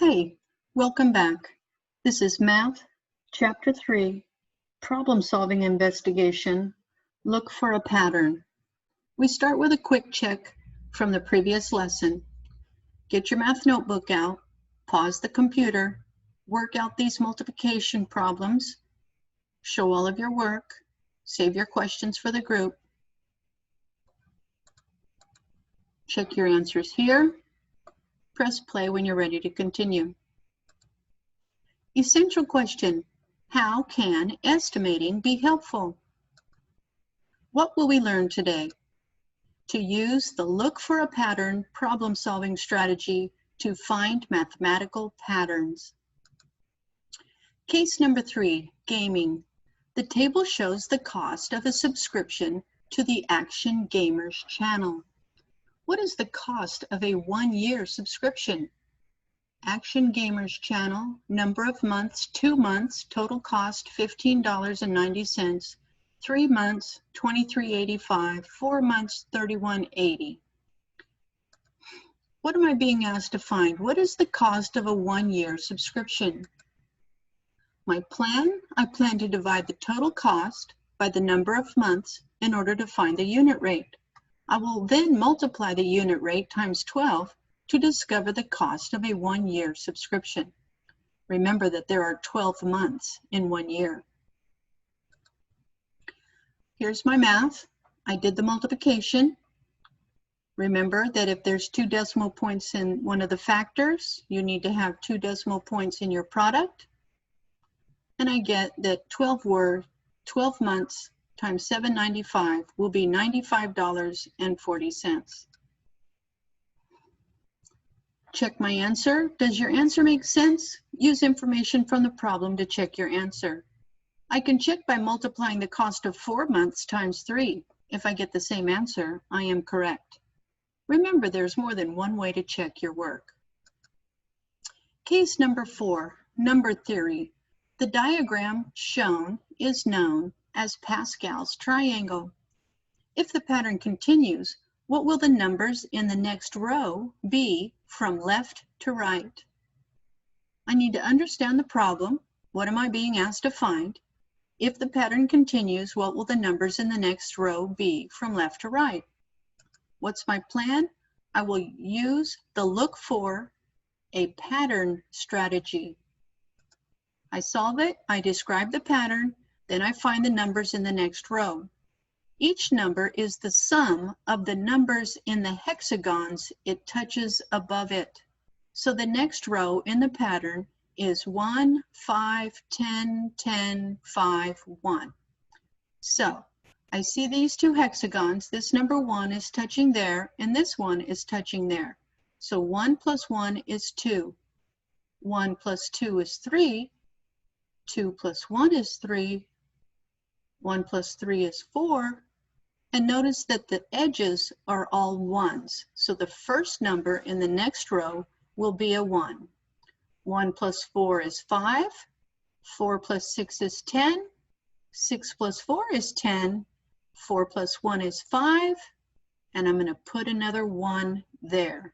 Hey, welcome back. This is Math, Chapter 3, Problem-Solving Investigation. Look for a pattern. We start with a quick check from the previous lesson. Get your math notebook out, pause the computer, work out these multiplication problems, show all of your work, save your questions for the group. Check your answers here. Press play when you're ready to continue. Essential question: how can estimating be helpful? What will we learn today? To use the look for a pattern problem-solving strategy to find mathematical patterns. Case number 3, gaming. The table shows the cost of a subscription to the Action Gamers channel. What is the cost of a 1-year subscription? Action Gamers channel, number of months, 2 months, total cost $15.90, 3 months, $23.85, 4 months, $31.80. What am I being asked to find? What is the cost of a 1-year subscription? My plan, I plan to divide the total cost by the number of months in order to find the unit rate. I will then multiply the unit rate times 12 to discover the cost of a 1-year subscription. Remember that there are 12 months in 1 year. Here's my math. I did the multiplication. Remember that if there's 2 decimal points in one of the factors, you need to have 2 decimal points in your product. And I get that 12 months times $7.95 will be $95.40. Check my answer. Does your answer make sense? Use information from the problem to check your answer. I can check by multiplying the cost of 4 months times 3. If I get the same answer, I am correct. Remember, there's more than one way to check your work. Case number 4, number theory. The diagram shown is known as Pascal's triangle. If the pattern continues, what will the numbers in the next row be from left to right? I need to understand the problem. What am I being asked to find? If the pattern continues, what will the numbers in the next row be from left to right? What's my plan? I will use the look for a pattern strategy. I solve it, I describe the pattern, then I find the numbers in the next row. Each number is the sum of the numbers in the hexagons it touches above it. So the next row in the pattern is 1, 5, 10, 10, 5, 1. So I see these 2 hexagons. This number 1 is touching there, and this one is touching there. So 1 plus 1 is 2. 1 plus 2 is 3. 2 plus 1 is 3. 1 plus 3 is 4. And notice that the edges are all 1s. So the first number in the next row will be a 1. 1 plus 4 is 5. 4 plus 6 is 10. 6 plus 4 is 10. 4 plus 1 is 5. And I'm going to put another 1 there.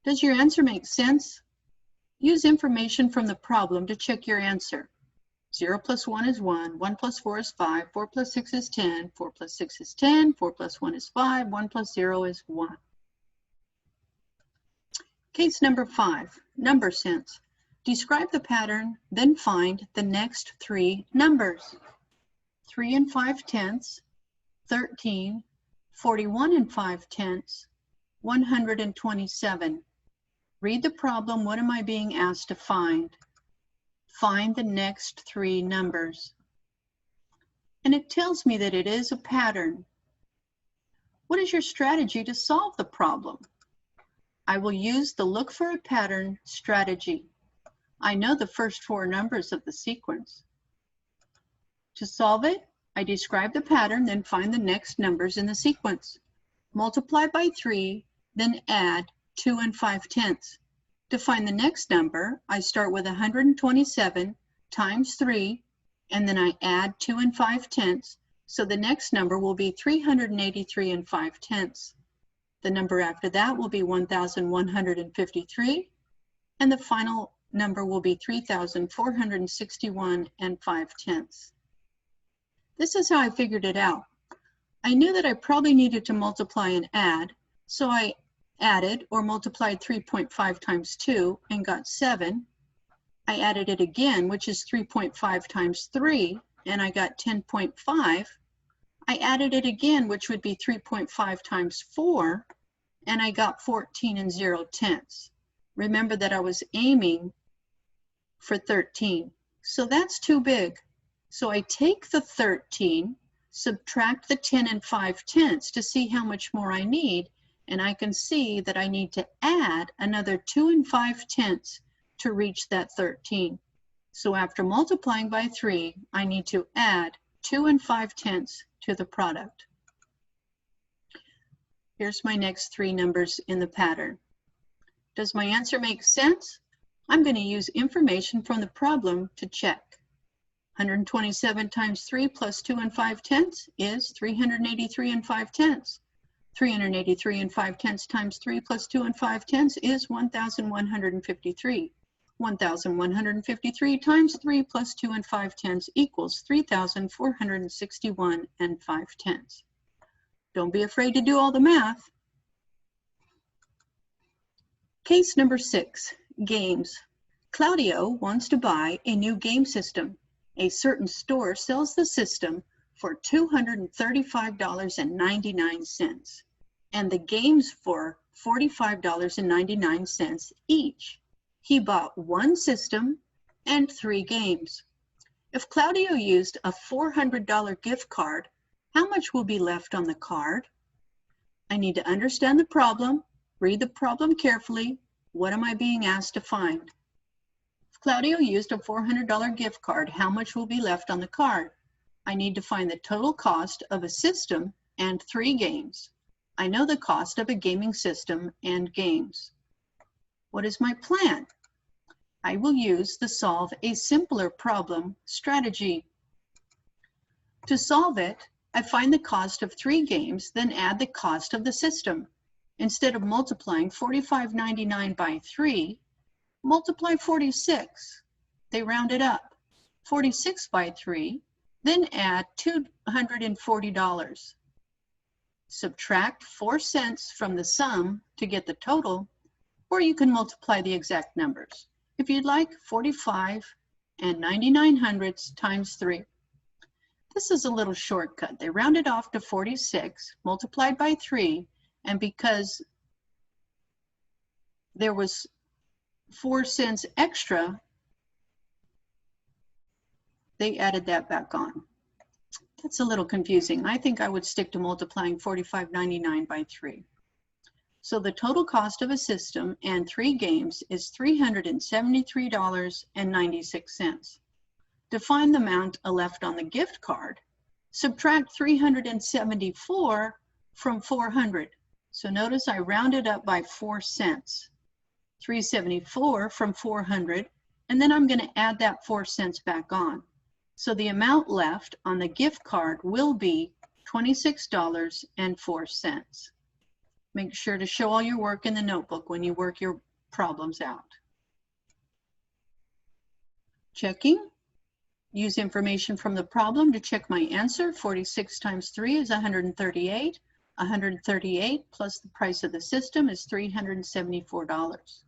Does your answer make sense? Use information from the problem to check your answer. 0 plus 1 is 1, 1 plus 4 is 5, 4 plus 6 is 10, 4 plus 6 is 10, 4 plus 1 is 5, 1 plus 0 is 1. Case number 5, number sense. Describe the pattern, then find the next 3 numbers. 3 5/10, 13, 41 5/10, 127. Read the problem. What am I being asked to find? Find the next 3 numbers. And it tells me that it is a pattern. What is your strategy to solve the problem? I will use the look for a pattern strategy. I know the first 4 numbers of the sequence. To solve it, I describe the pattern, then find the next numbers in the sequence. Multiply by 3, then add 2 5/10. To find the next number, I start with 127 times 3, and then I add 2 5/10. So the next number will be 383 5/10. The number after that will be 1,153. and the final number will be 3,461 and 5/10. This is how I figured it out. I knew that I probably needed to multiply and add, so I added or multiplied 3.5 times 2 and got 7. I added it again, which is 3.5 times 3, and I got 10.5. I added it again, which would be 3.5 times 4, and I got 14 and 0/10. Remember that I was aiming for 13. So that's too big. So I take the 13, subtract the 10 and 5/10 to see how much more I need, and I can see that I need to add another 2 and 5/10 to reach that 13. So after multiplying by 3, I need to add 2 and 5/10 to the product. Here's my next 3 numbers in the pattern. Does my answer make sense? I'm going to use information from the problem to check. 127 times 3 plus 2 and 5/10 is 383 and 5/10. 383 and 5/10 times 3 plus 2 and 5/10 is 1,153. 1,153 times 3 plus 2 and 5/10 equals 3,461 and 5/10. Don't be afraid to do all the math. Case number 6, games. Claudio wants to buy a new game system. A certain store sells the system for $235.99 and the games for $45.99 each. He bought 1 system and 3 games. If Claudio used a $400 gift card, how much will be left on the card? I need to understand the problem, read the problem carefully. What am I being asked to find? If Claudio used a $400 gift card, how much will be left on the card? I need to find the total cost of a system and 3 games. I know the cost of a gaming system and games. What is my plan? I will use the solve a simpler problem strategy. To solve it, I find the cost of 3 games, then add the cost of the system. Instead of multiplying $45.99 by 3, multiply 46. They round it up. 46 by 3, then add $240. Subtract 4 cents from the sum to get the total, or you can multiply the exact numbers. If you'd like, 45 and 99/100 times 3. This is a little shortcut. They rounded off to 46, multiplied by 3, and because there was 4 cents extra, they added that back on. That's a little confusing. I think I would stick to multiplying $45.99 by 3. So the total cost of a system and 3 games is $373.96. To find the amount left on the gift card, subtract 374 from 400. So notice I rounded up by 4 cents. 374 from 400, and then I'm going to add that 4 cents back on. So the amount left on the gift card will be $26.04. Make sure to show all your work in the notebook when you work your problems out. Checking. Use information from the problem to check my answer. 46 times 3 is 138. 138 plus the price of the system is $374.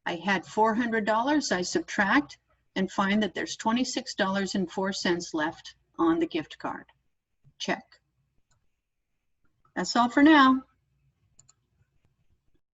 I had $400. I subtract and find that there's $26.04 left on the gift card. Check. That's all for now.